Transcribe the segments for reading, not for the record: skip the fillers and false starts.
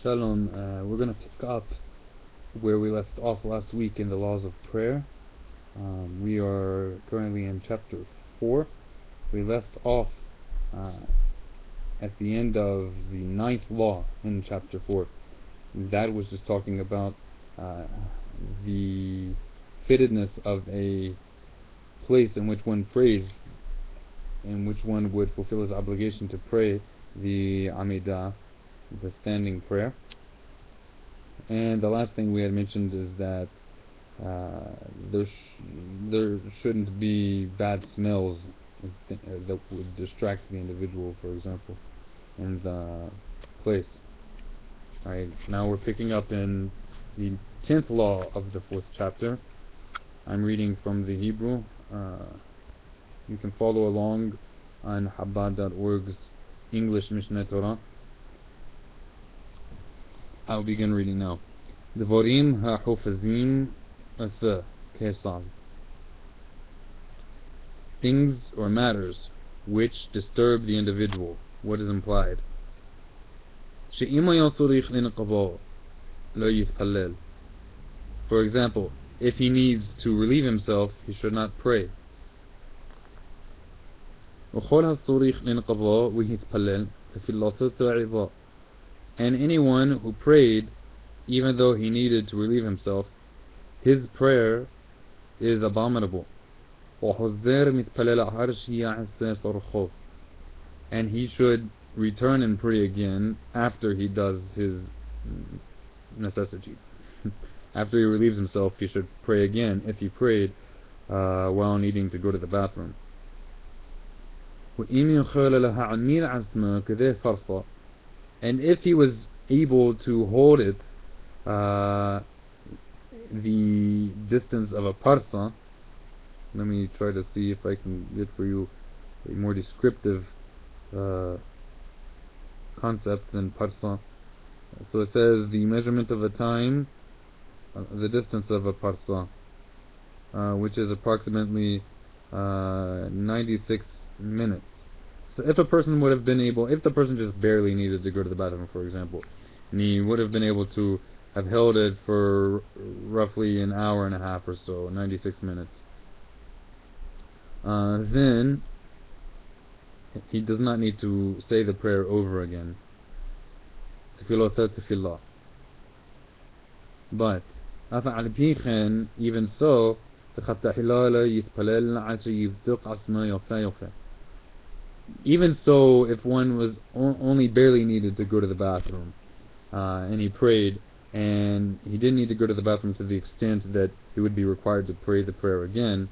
Shalom. We're going to pick up where we left off last week in the laws of prayer. We are currently in chapter 4. We left off at the end of the 9th law in chapter 4. That was just talking about the fittedness of a place in which one prays, in which one would fulfill his obligation to pray the Amidah, the standing prayer. And the last thing we had mentioned is that there shouldn't be bad smells that would distract the individual, for example, in the place. Alright, now we're picking up in the 10th law of the 4th chapter. I'm reading from the Hebrew. You can follow along on Chabad.org's English Mishneh Torah. I'll begin reading now. Dvorim ha'hofazim asa kesav. Things or matters which disturb the individual. What is implied? She'ima yasurich linqabo lo yitpallel. For example, if he needs to relieve himself, he should not pray. وخول هالصريخ لنقضاء ويتبلل ففي الله. And anyone who prayed, even though he needed to relieve himself, his prayer is abominable. And he should return and pray again after he does his necessity. After he relieves himself, he should pray again if he prayed while needing to go to the bathroom. And if he was able to hold it the distance of a parsa, let me try to see if I can get for you a more descriptive concept than parsa. So it says the measurement of a time, the distance of a parsa, which is approximately 96 minutes. So if a person would have been able, if the person just barely needed to go to the bathroom, for example, and he would have been able to have held it for roughly an hour and a half or so, 96 minutes, then he does not need to say the prayer over again. Tefillah. But even so, even so, if one was only barely needed to go to the bathroom, and he prayed, and he didn't need to go to the bathroom to the extent that he would be required to pray the prayer again,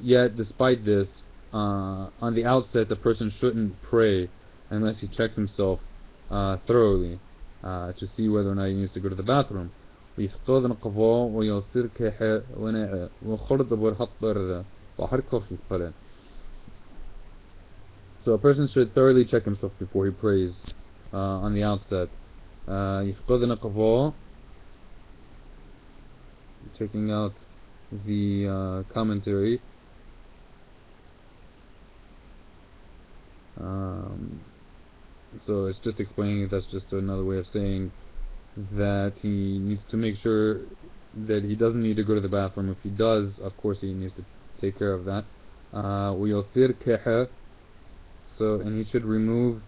yet despite this, on the outset the person shouldn't pray unless he checks himself thoroughly to see whether or not he needs to go to the bathroom. So a person should thoroughly check himself before he prays on the outset. Checking out the commentary. So it's just explaining that's just another way of saying that he needs to make sure that he doesn't need to go to the bathroom. If he does, of course he needs to take care of that. So, and he should remove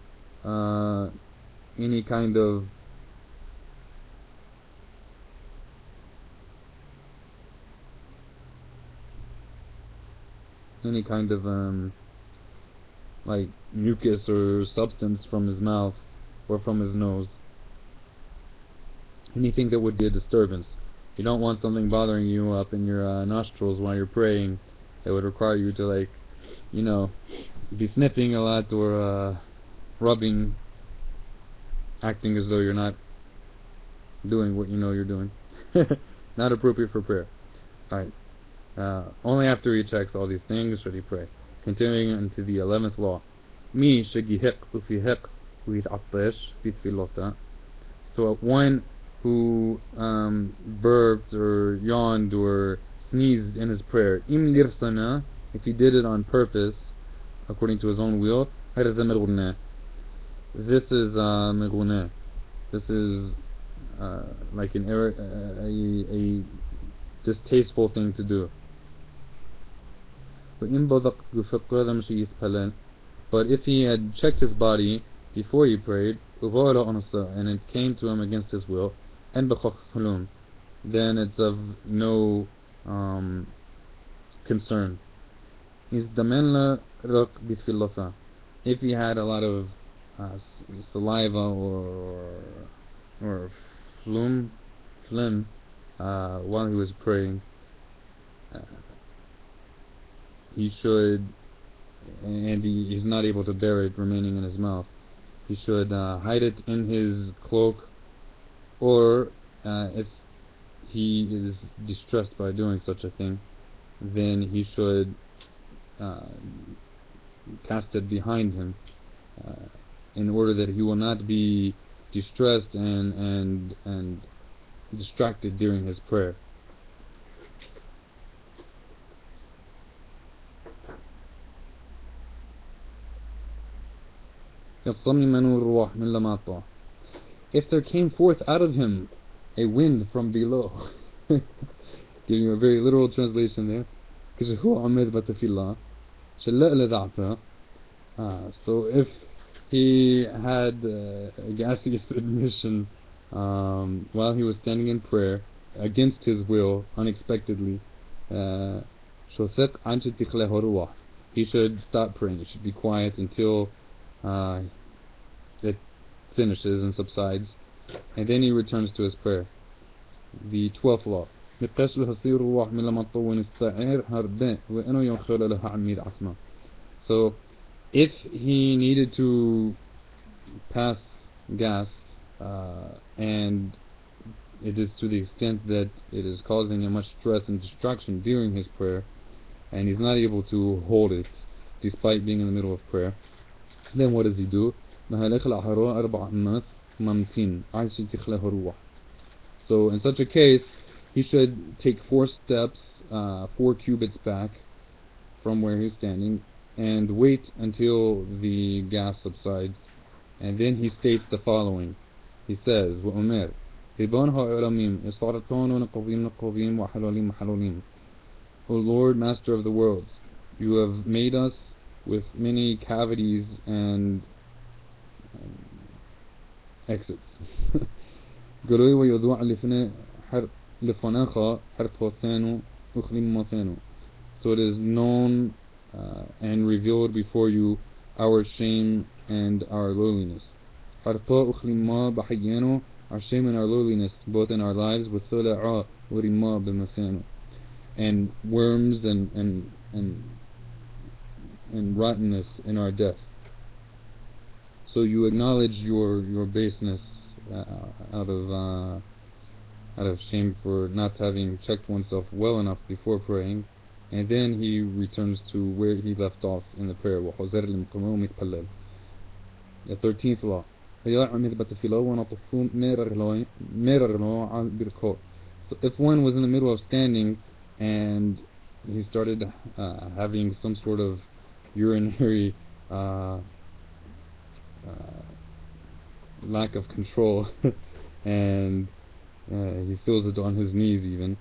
any kind of like mucus or substance from his mouth or from his nose. Anything that would be a disturbance. You don't want something bothering you up in your nostrils while you're praying that would require you to, like, you know, be sniffing a lot or rubbing, acting as though you're not doing what you know you're doing. Not appropriate for prayer. Alright. Only after he checks all these things should he pray. Continuing into the 11th law. Mi shagihiq ufihiq uit'attash fi tefillota. So one who burped or yawned or sneezed in his prayer, im lirsana, if he did it on purpose, according to his own will, this is meghuneh. This is like a distasteful thing to do. But if he had checked his body before he prayed, and it came to him against his will, then it's of no concern. If he had a lot of saliva or phlegm while he was praying, he should, and he's not able to bear it remaining in his mouth, he should hide it in his cloak, or if he is distressed by doing such a thing, then he should cast it behind him, in order that he will not be distressed and distracted during his prayer. If there came forth out of him a wind from below, giving you a very literal translation there, so if he had a gaseous admission while he was standing in prayer against his will, unexpectedly, he should stop praying. He should be quiet until it finishes and subsides, and then he returns to his prayer. The 12th law. So if he needed to pass gas, and it is to the extent that it is causing him much stress and distraction during his prayer, and he's not able to hold it despite being in the middle of prayer, then what does he do? So in such a case, he should take 4 steps, 4 cubits back from where he's standing, and wait until the gas subsides, and then he states the following. He says, O Lord, Master of the worlds, you have made us with many cavities and exits. So it is known and revealed before you our shame and our lowliness. Our shame and our lowliness, both in our lives, and worms and rottenness in our death. So you acknowledge your baseness out of shame for not having checked oneself well enough before praying, and then he returns to where he left off in the prayer. The 13th law. So if one was in the middle of standing and he started having some sort of urinary lack of control and he feels it on his knees even,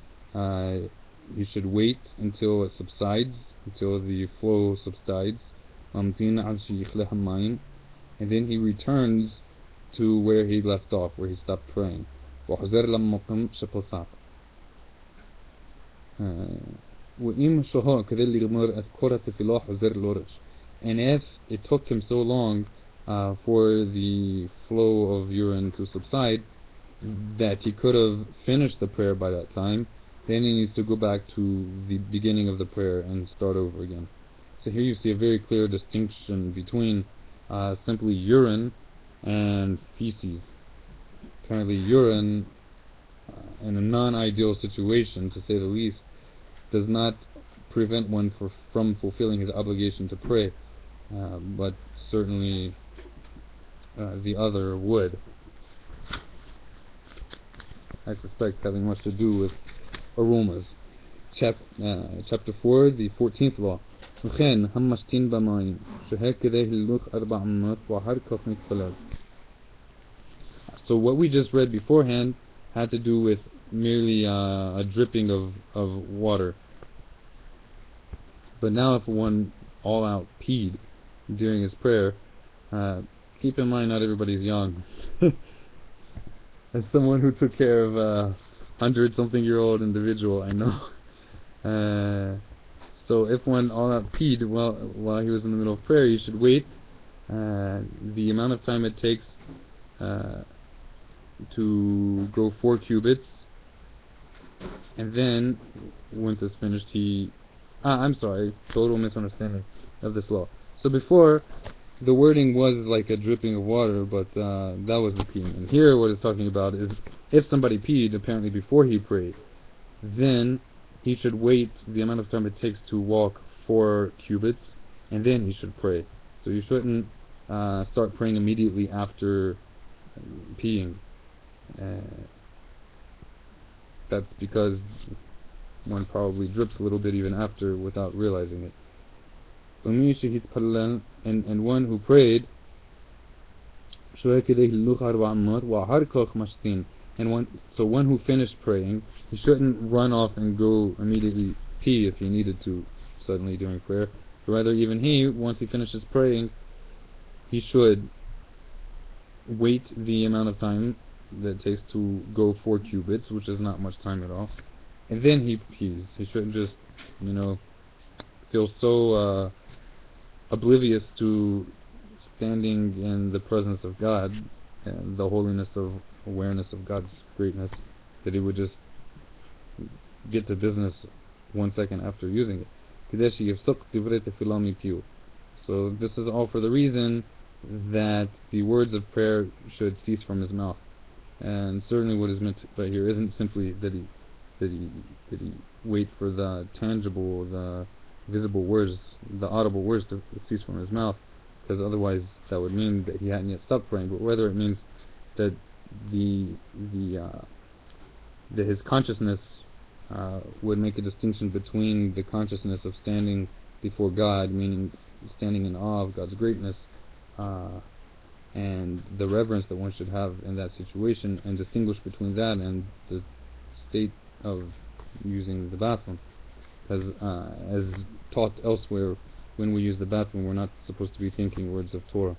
he should wait until it subsides, until the flow subsides, and then he returns to where he left off, where he stopped praying. And if it took him so long for the flow of urine to subside that he could have finished the prayer by that time, then he needs to go back to the beginning of the prayer and start over again. So here you see a very clear distinction between simply urine and feces. Apparently urine, in a non-ideal situation, to say the least, does not prevent one from fulfilling his obligation to pray, but certainly the other would. I suspect having much to do with aromas. Chapter 4, the 14th law. So what we just read beforehand had to do with merely a dripping of water. But now if one all out peed during his prayer, keep in mind not everybody's young. As someone who took care of a 100-something-year-old individual, I know. So if one all out peed while he was in the middle of prayer, you should wait the amount of time it takes to go 4 cubits, and then once it's finished, I'm sorry, total misunderstanding of this law. So before, the wording was like a dripping of water, but that was the peeing. And here what it's talking about is if somebody peed apparently before he prayed, then he should wait the amount of time it takes to walk 4 cubits, and then he should pray. So you shouldn't start praying immediately after peeing. That's because one probably drips a little bit even after without realizing it. And one who prayed, so one who finished praying, he shouldn't run off and go immediately pee if he needed to suddenly during prayer. But rather, even he, once he finishes praying, he should wait the amount of time that it takes to go 4 cubits, which is not much time at all, and then he pees. He shouldn't just, feel so oblivious to standing in the presence of God and the holiness of awareness of God's greatness that he would just get to business 1 second after using it. So this is all for the reason that the words of prayer should cease from his mouth. And certainly what is meant by here isn't simply that he wait for the tangible, the visible words, the audible words to cease from his mouth, because otherwise that would mean that he hadn't yet stopped praying, but rather it means that that his consciousness would make a distinction between the consciousness of standing before God, meaning standing in awe of God's greatness, and the reverence that one should have in that situation, and distinguish between that and the state of using the bathroom. Because as taught elsewhere, when we use the bathroom, we're not supposed to be thinking words of Torah.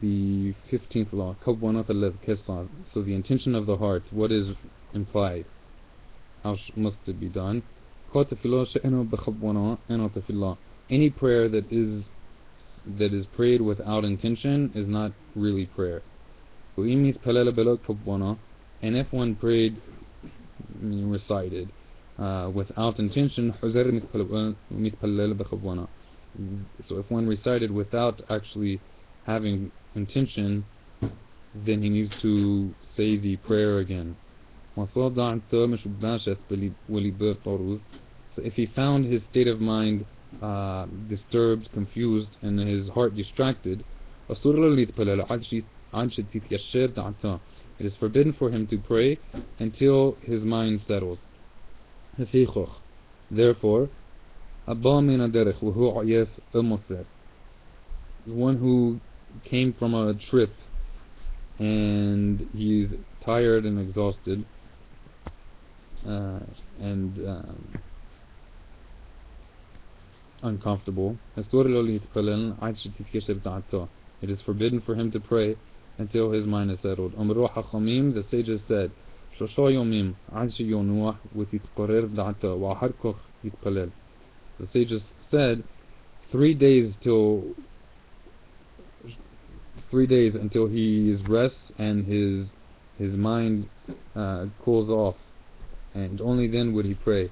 The 15th law, so the intention of the heart, what is implied? How must it be done? Any prayer that is prayed without intention is not really prayer. And if one prayed, recited, without intention, so if one recited without actually having intention, then he needs to say the prayer again. So if he found his state of mind disturbed, confused, and his heart distracted, it is forbidden for him to pray until his mind settles. Therefore, one who came from a trip and he's tired and exhausted and uncomfortable, it is forbidden for him to pray until his mind is settled. The sages said, the sages said 3 days until he rests and his mind cools off, and only then would he pray.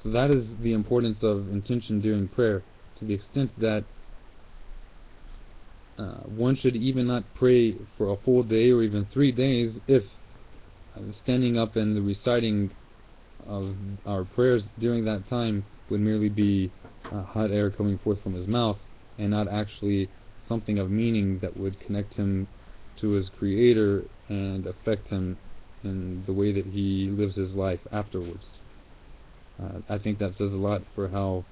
So that is the importance of intention during prayer, to the extent that one should even not pray for a full day or even 3 days if standing up and the reciting of our prayers during that time would merely be hot air coming forth from his mouth, and not actually something of meaning that would connect him to his Creator and affect him in the way that he lives his life afterwards. I think that says a lot for how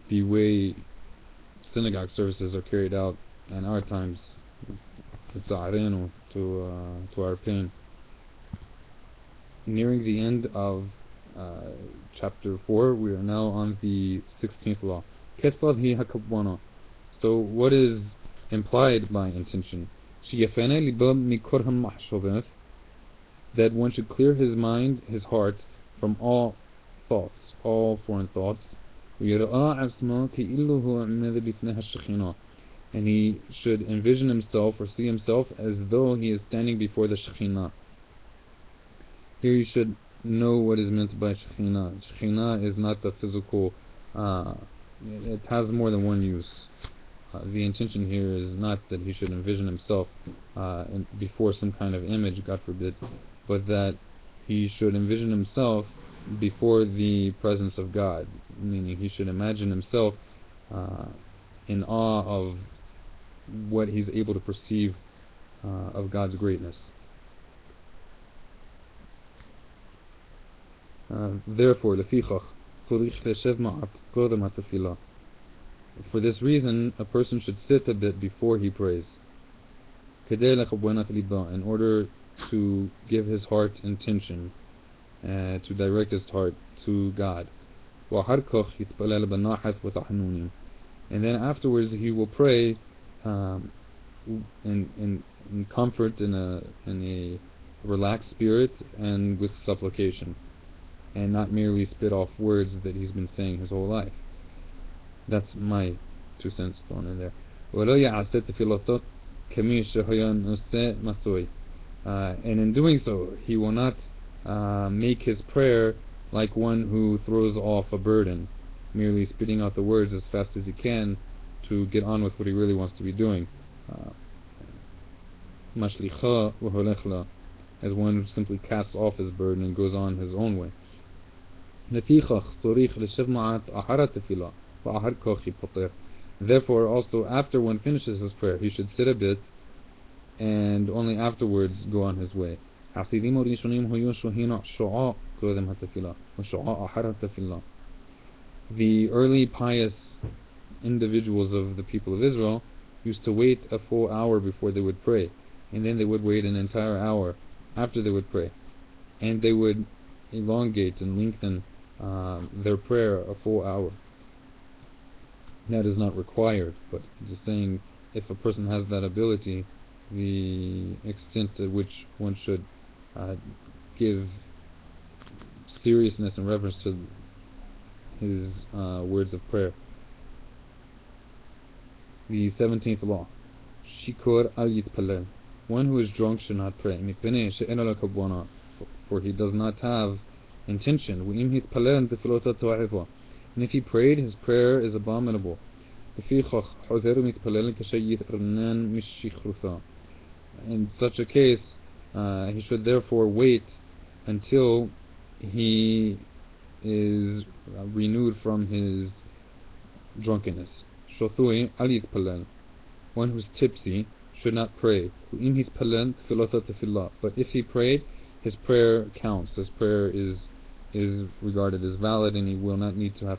the way synagogue services are carried out in our times. to our pain. Nearing the end of chapter 4, we are now on the 16th law. So what is implied by intention? That one should clear his mind, his heart, from all thoughts, all foreign thoughts. And he should envision himself or see himself as though he is standing before the Shekhinah. Here you should know what is meant by Shekhinah. Shekhinah is not the physical, it has more than one use. The intention here is not that he should envision himself before some kind of image, God forbid, but that he should envision himself before the presence of God, meaning he should imagine himself in awe of what he's able to perceive of God's greatness. Therefore, for this reason, a person should sit a bit before he prays, in order to give his heart intention, to direct his heart to God. And then afterwards he will pray in comfort, in a relaxed spirit, and with supplication, and not merely spit off words that he's been saying his whole life. That's my 2 cents thrown in there. And in doing so, he will not make his prayer like one who throws off a burden, merely spitting out the words as fast as he can to get on with what he really wants to be doing. As one who simply casts off his burden and goes on his own way. Therefore, also after one finishes his prayer, he should sit a bit and only afterwards go on his way. The early pious individuals of the people of Israel used to wait a full hour before they would pray, and then they would wait an entire hour after they would pray, and they would elongate and lengthen their prayer a full hour. That is not required, but just saying, if a person has that ability, the extent at which one should give seriousness and reverence to his words of prayer. The 17th law. Shikur al yitpalel. One who is drunk should not pray, for he does not have intention. And if he prayed, his prayer is abominable. In such a case, he should therefore wait until he is renewed from his drunkenness. One who is tipsy should not pray. But if he prayed, his prayer counts. His prayer is regarded as valid, and he will not need to have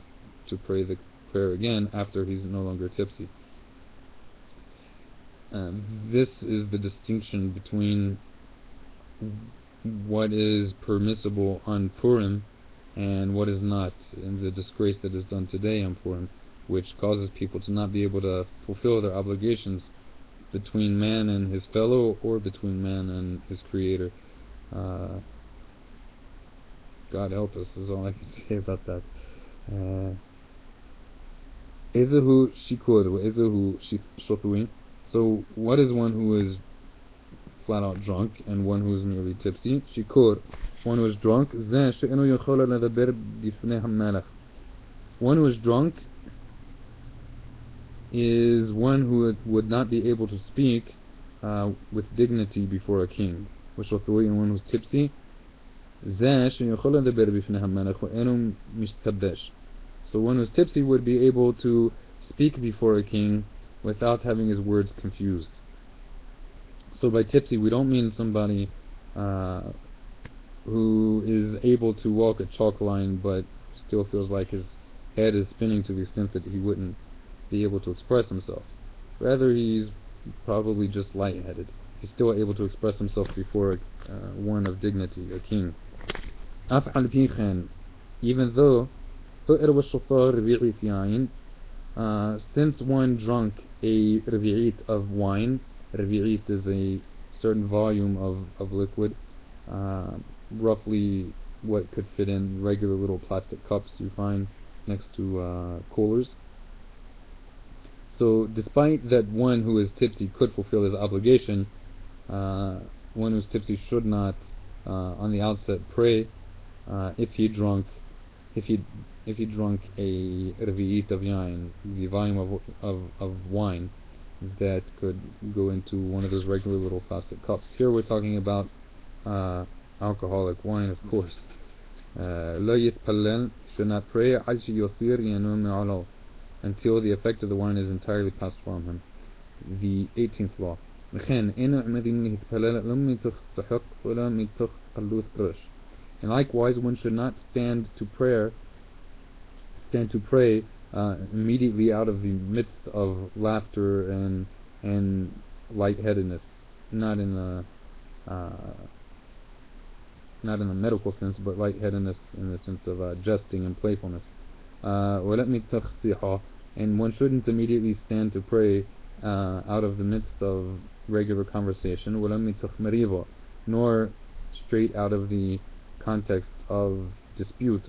to pray the prayer again after he's no longer tipsy. This is the distinction between what is permissible on Purim and what is not, and the disgrace that is done today on Purim, which causes people to not be able to fulfill their obligations between man and his fellow, or between man and his Creator. God help us, is all I can say about that. Ezehu shikur, ezehu shotuin. So what is one who is flat out drunk and one who is merely tipsy? Shikur, one who is drunk. One who is drunk is one who would not be able to speak with dignity before a king. And one who is tipsy, so one who is tipsy would be able to speak before a king without having his words confused. So by tipsy, we don't mean somebody who is able to walk a chalk line but still feels like his head is spinning to the extent that he wouldn't be able to express himself. Rather, he's probably just lightheaded. he's still able to express himself before one of dignity, a king. أفعل بيخان, even though since one drunk a ربيعيت of wine, ربيعيت is a certain volume of liquid, roughly what could fit in regular little plastic cups you find next to coolers. So despite that one who is tipsy could fulfill his obligation, one who's tipsy should not on the outset pray if he drunk a revi'it of yain, the volume of wine that could go into one of those regular little plastic cups. Here we're talking about alcoholic wine, of course. لا يتقلل, should not pray until the effect of the wine is entirely passed from him. The 18th law. And likewise, one should not stand to pray immediately out of the midst of laughter and lightheadedness, not in the medical sense, but lightheadedness in the sense of jesting and playfulness. And one shouldn't immediately stand to pray out of the midst of regular conversation, nor straight out of the context of dispute,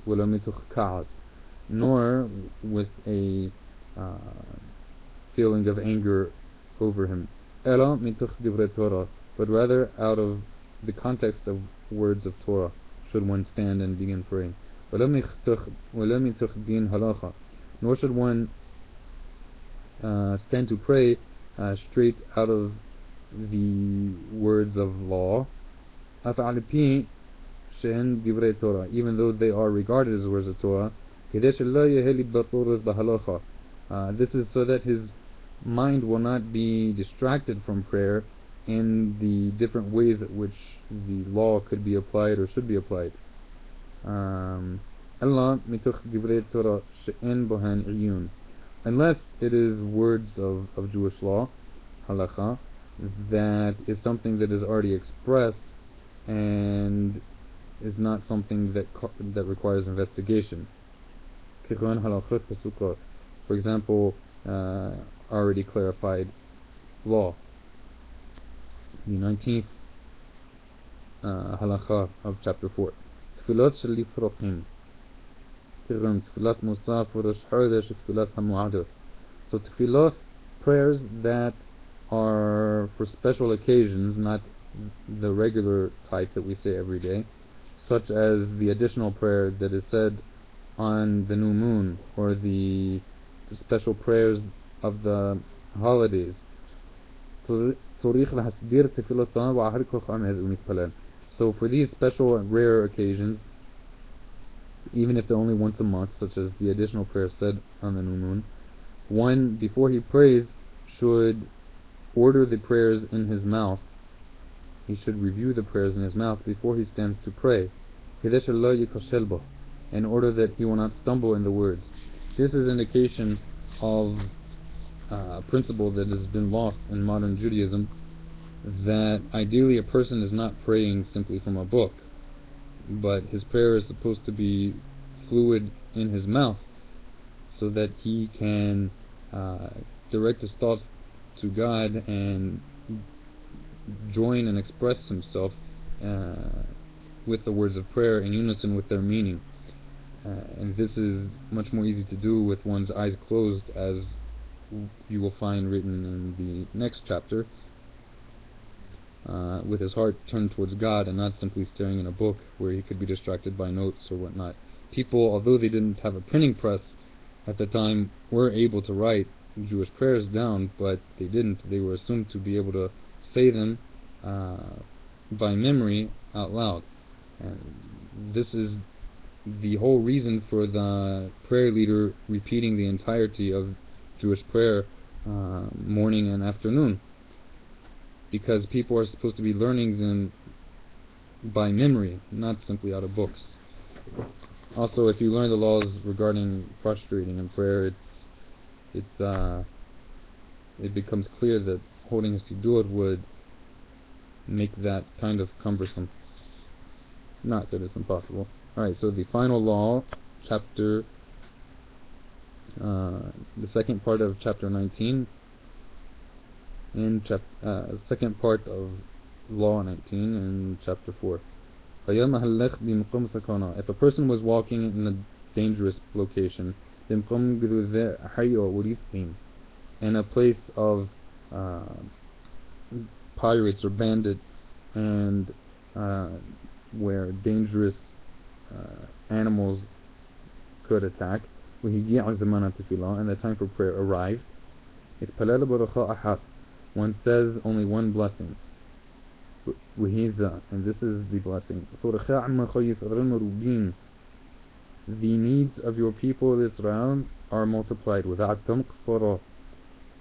nor with a feeling of anger over him, but rather out of the context of words of Torah should one stand and begin praying. Nor should one stand to pray straight out of the words of law, even though they are regarded as words of Torah. This is so that his mind will not be distracted from prayer in the different ways at which the law could be applied or should be applied. Unless it is words of Jewish law, halakha, that is something that is already expressed and is not something that requires investigation. For example, already clarified law. The 19th halakha of chapter 4. So tefillah, prayers that are for special occasions, not the regular type that we say every day, such as the additional prayer that is said on the new moon, or the special prayers of the holidays. So for these special and rare occasions, even if they're only once a month, such as the additional prayer said on the new moon, one, before he prays, should order the prayers in his mouth. He should review the prayers in his mouth before he stands to pray, in order that he will not stumble in the words. This is an indication of a principle that has been lost in modern Judaism, that ideally a person is not praying simply from a book, but his prayer is supposed to be fluid in his mouth, so that he can direct his thoughts to God and join and express himself with the words of prayer in unison with their meaning. And this is much more easy to do with one's eyes closed, as you will find written in the next chapter, with his heart turned towards God and not simply staring in a book where he could be distracted by notes or whatnot. People, although they didn't have a printing press at the time, were able to write Jewish prayers down, but they didn't. They were assumed to be able to say them by memory out loud. And this is the whole reason for the prayer leader repeating the entirety of Jewish prayer morning and afternoon, because people are supposed to be learning them by memory, not simply out of books. Also, if you learn the laws regarding prostrating in prayer, it becomes clear that holding a siddur would make that kind of cumbersome. Not that it's impossible. Alright, so the final law, chapter, the second part of chapter 19, and second part of law 19 in chapter 4. If a person was walking in a dangerous location, in a place of pirates or bandits, and where dangerous animals could attack, and the time for prayer arrived, one says only one blessing, and this is the blessing: the needs of your people Israel are multiplied without tamq,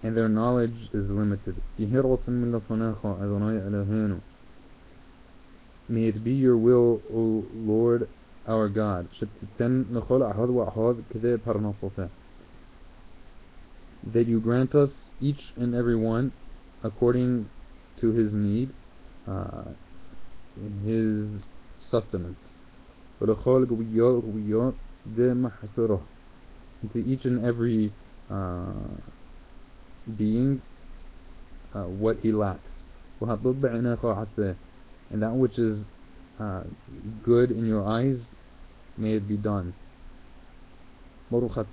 and their knowledge is limited. May it be your will, O Lord our God, that you grant us each and every one according to his need, his sustenance. And to each and every being what he lacks. And that which is good in your eyes, may it be done. Blessed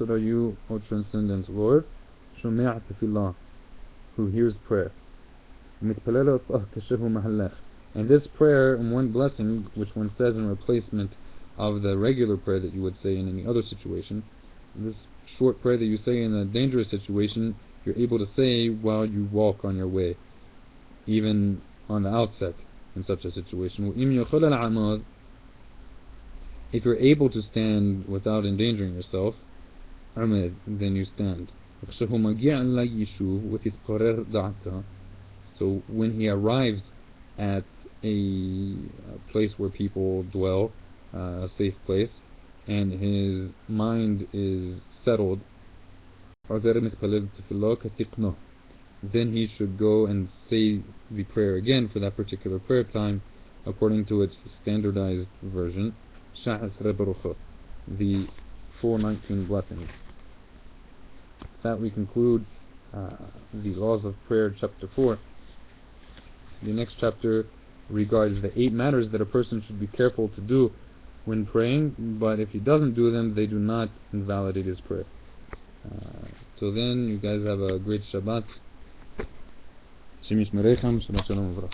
are you, O transcendent Lord, who hears prayer. And this prayer, in one blessing, which one says in replacement of the regular prayer that you would say in any other situation, this short prayer that you say in a dangerous situation, you're able to say while you walk on your way, even on the outset in such a situation. If you're able to stand without endangering yourself, then you stand. So when he arrives at a place where people dwell, a safe place, and his mind is settled, then he should go and say the prayer again for that particular prayer time, according to its standardized version, the 419 blessings. That we conclude the laws of prayer, chapter 4. The next chapter regards the 8 matters that a person should be careful to do when praying, but if he doesn't do them, they do not invalidate his prayer. Till then, you guys have a great Shabbat. Shabbat Shalom.